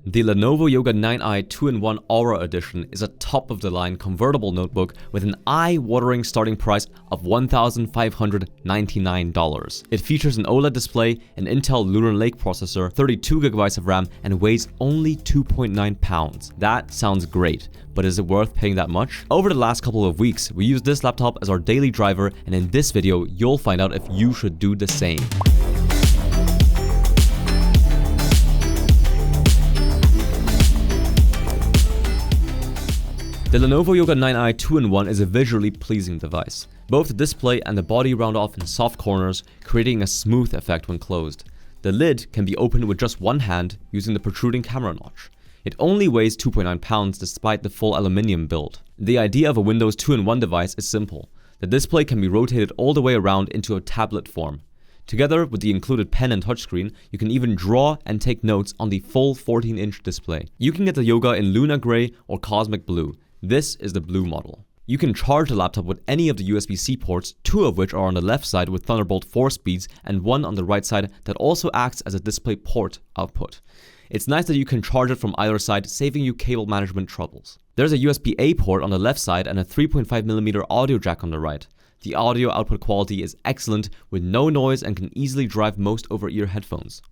The Lenovo Yoga 9i 2-in-1 Aura Edition is a top-of-the-line convertible notebook with an eye-watering starting price of $1,599. It features an OLED display, an Intel Lunar Lake processor, 32GB of RAM, and weighs only 2.9 pounds. That sounds great, but is it worth paying that much? Over the last couple of weeks, we used this laptop as our daily driver, and in this video, you'll find out if you should do the same. The Lenovo Yoga 9i 2-in-1 is a visually pleasing device. Both the display and the body round off in soft corners, creating a smooth effect when closed. The lid can be opened with just one hand using the protruding camera notch. It only weighs 2.9 pounds despite the full aluminium build. The idea of a Windows 2-in-1 device is simple. The display can be rotated all the way around into a tablet form. Together with the included pen and touchscreen, you can even draw and take notes on the full 14-inch display. You can get the Yoga in Lunar Grey or Cosmic Blue. This is the blue model. You can charge the laptop with any of the USB-C ports, two of which are on the left side with Thunderbolt 4 speeds and one on the right side that also acts as a display port output. It's nice that you can charge it from either side, saving you cable management troubles. There's a USB-A port on the left side and a 3.5mm audio jack on the right. The audio output quality is excellent with no noise and can easily drive most over-ear headphones.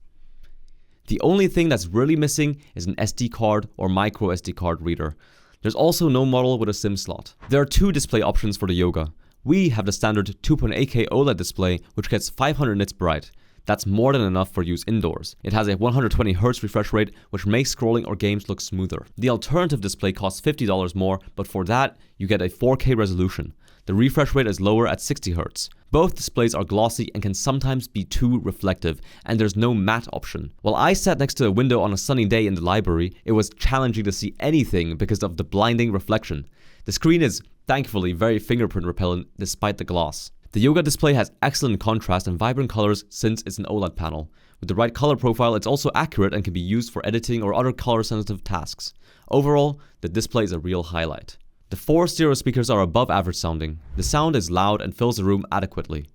The only thing that's really missing is an SD card or micro SD card reader. There's also no model with a SIM slot. There are two display options for the Yoga. We have the standard 2.8K OLED display, which gets 500 nits bright. That's more than enough for use indoors. It has a 120Hz refresh rate, which makes scrolling or games look smoother. The alternative display costs $50 more, but for that, you get a 4K resolution. The refresh rate is lower at 60Hz. Both displays are glossy and can sometimes be too reflective, and there's no matte option. While I sat next to a window on a sunny day in the library, it was challenging to see anything because of the blinding reflection. The screen is thankfully very fingerprint repellent despite the gloss. The Yoga display has excellent contrast and vibrant colors since it's an OLED panel. With the right color profile, it's also accurate and can be used for editing or other color-sensitive tasks. Overall, the display is a real highlight. The 4 stereo speakers are above average sounding. The sound is loud and fills the room adequately.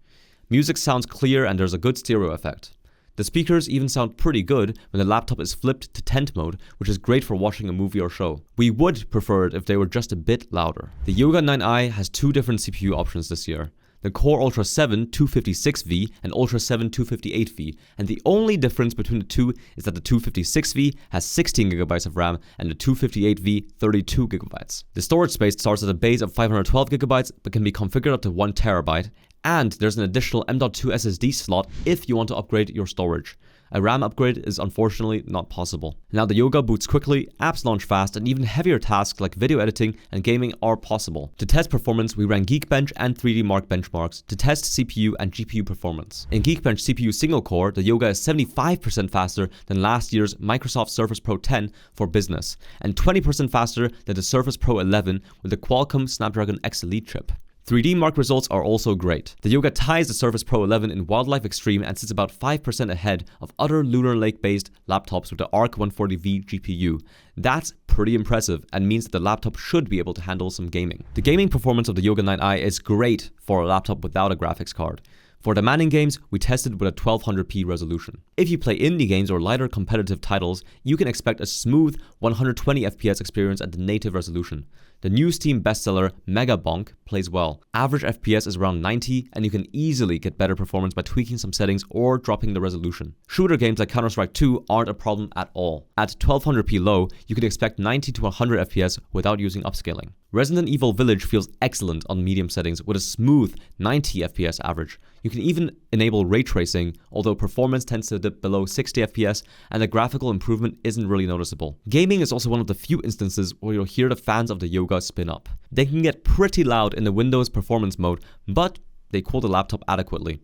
Music sounds clear and there's a good stereo effect. The speakers even sound pretty good when the laptop is flipped to tent mode, which is great for watching a movie or show. We would prefer it if they were just a bit louder. The Yoga 9i has two different CPU options this year. The Core Ultra 7 256V and Ultra 7 258V, and the only difference between the two is that the 256V has 16GB of RAM and the 258V 32GB. The storage space starts at a base of 512GB but can be configured up to 1TB, and there's an additional M.2 SSD slot if you want to upgrade your storage. A RAM upgrade is unfortunately not possible. Now the Yoga boots quickly, apps launch fast, and even heavier tasks like video editing and gaming are possible. To test performance, we ran Geekbench and 3DMark benchmarks to test CPU and GPU performance. In Geekbench CPU single core, the Yoga is 75% faster than last year's Microsoft Surface Pro 10 for business, and 20% faster than the Surface Pro 11 with the Qualcomm Snapdragon X Elite chip. 3DMark results are also great. The Yoga ties the Surface Pro 11 in Wildlife Extreme and sits about 5% ahead of other Lunar Lake based laptops with the Arc 140V GPU. That's pretty impressive and means that the laptop should be able to handle some gaming. The gaming performance of the Yoga 9i is great for a laptop without a graphics card. For demanding games, we tested with a 1200p resolution. If you play indie games or lighter competitive titles, you can expect a smooth 120fps experience at the native resolution. The new Steam bestseller Mega Bonk plays well. Average FPS is around 90 and you can easily get better performance by tweaking some settings or dropping the resolution. Shooter games like Counter-Strike 2 aren't a problem at all. At 1200p low, you can expect 90 to 100 FPS without using upscaling. Resident Evil Village feels excellent on medium settings with a smooth 90 FPS average. You can even enable ray tracing, although performance tends to dip below 60 FPS and the graphical improvement isn't really noticeable. Gaming is also one of the few instances where you'll hear the fans of the Yoga spin up. They can get pretty loud in the Windows performance mode, but they cool the laptop adequately.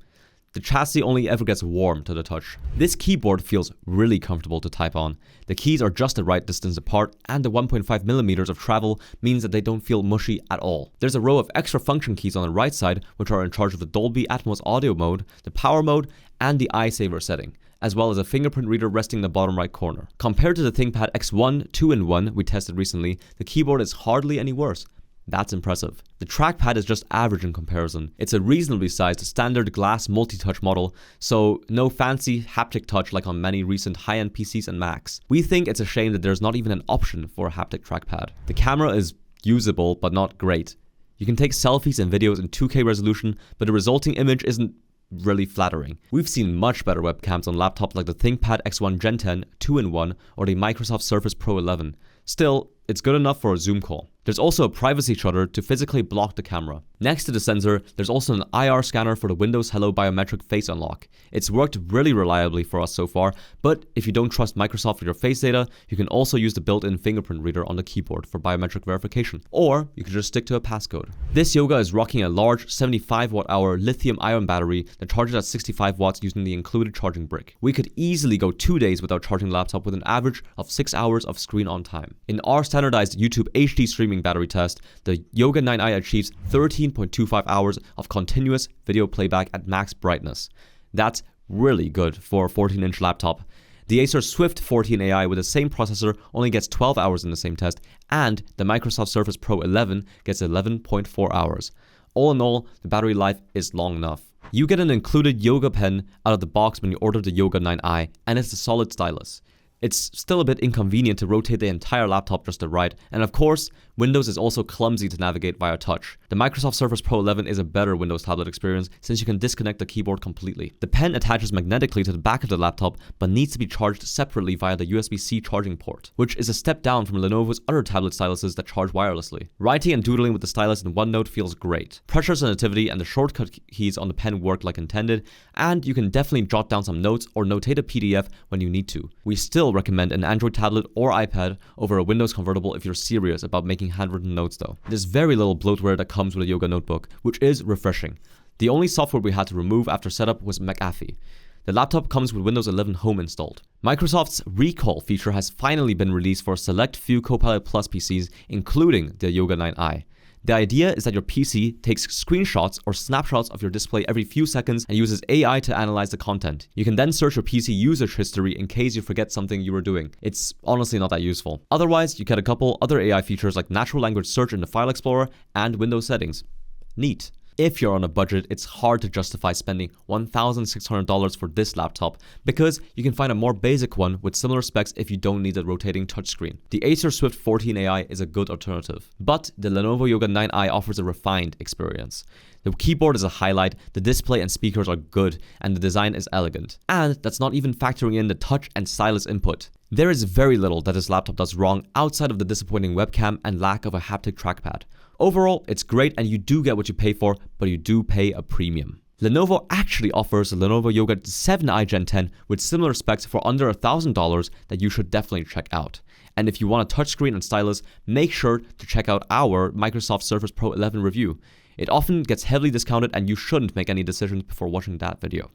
The chassis only ever gets warm to the touch. This keyboard feels really comfortable to type on. The keys are just the right distance apart, and the 1.5mm of travel means that they don't feel mushy at all. There's a row of extra function keys on the right side, which are in charge of the Dolby Atmos audio mode, the power mode, and the eye saver setting, as well as a fingerprint reader resting in the bottom right corner. Compared to the ThinkPad X1 2-in-1 we tested recently, the keyboard is hardly any worse. That's impressive. The trackpad is just average in comparison. It's a reasonably sized standard glass multi-touch model, so no fancy haptic touch like on many recent high-end PCs and Macs. We think it's a shame that there's not even an option for a haptic trackpad. The camera is usable, but not great. You can take selfies and videos in 2K resolution, but the resulting image isn't really flattering. We've seen much better webcams on laptops like the ThinkPad X1 Gen 10 2-in-1 or the Microsoft Surface Pro 11. Still, it's good enough for a Zoom call. There's also a privacy shutter to physically block the camera. Next to the sensor, there's also an IR scanner for the Windows Hello biometric face unlock. It's worked really reliably for us so far, but if you don't trust Microsoft with your face data, you can also use the built-in fingerprint reader on the keyboard for biometric verification, or you can just stick to a passcode. This Yoga is rocking a large 75 watt-hour lithium-ion battery that charges at 65 watts using the included charging brick. We could easily go 2 days without charging the laptop with an average of 6 hours of screen on time. In our standardized YouTube HD streaming battery test, the Yoga 9i achieves 13.25 hours of continuous video playback at max brightness. That's really good for a 14-inch laptop. The Acer Swift 14AI with the same processor only gets 12 hours in the same test, and the Microsoft Surface Pro 11 gets 11.4 hours. All in all, the battery life is long enough. You get an included Yoga pen out of the box when you order the Yoga 9i, and it's a solid stylus. It's still a bit inconvenient to rotate the entire laptop just to the right, and of course, Windows is also clumsy to navigate via touch. The Microsoft Surface Pro 11 is a better Windows tablet experience since you can disconnect the keyboard completely. The pen attaches magnetically to the back of the laptop but needs to be charged separately via the USB-C charging port, which is a step down from Lenovo's other tablet styluses that charge wirelessly. Writing and doodling with the stylus in OneNote feels great. Pressure sensitivity and the shortcut keys on the pen work like intended, and you can definitely jot down some notes or notate a PDF when you need to. We still recommend an Android tablet or iPad over a Windows convertible if you're serious about making handwritten notes though. There's very little bloatware that comes with a Yoga notebook, which is refreshing. The only software we had to remove after setup was McAfee. The laptop comes with Windows 11 Home installed. Microsoft's Recall feature has finally been released for a select few Copilot Plus PCs, including the Yoga 9i. The idea is that your PC takes screenshots or snapshots of your display every few seconds and uses AI to analyze the content. You can then search your PC usage history in case you forget something you were doing. It's honestly not that useful. Otherwise, you get a couple other AI features like natural language search in the File Explorer and Windows settings. Neat. If you're on a budget, it's hard to justify spending $1,600 for this laptop because you can find a more basic one with similar specs if you don't need a rotating touchscreen. The Acer Swift 14AI is a good alternative, but the Lenovo Yoga 9i offers a refined experience. The keyboard is a highlight, the display and speakers are good, and the design is elegant. And that's not even factoring in the touch and stylus input. There is very little that this laptop does wrong outside of the disappointing webcam and lack of a haptic trackpad. Overall, it's great and you do get what you pay for, but you do pay a premium. Lenovo actually offers the Lenovo Yoga 7i Gen 10 with similar specs for under $1,000 that you should definitely check out. And if you want a touchscreen and stylus, make sure to check out our Microsoft Surface Pro 11 review. It often gets heavily discounted and you shouldn't make any decisions before watching that video.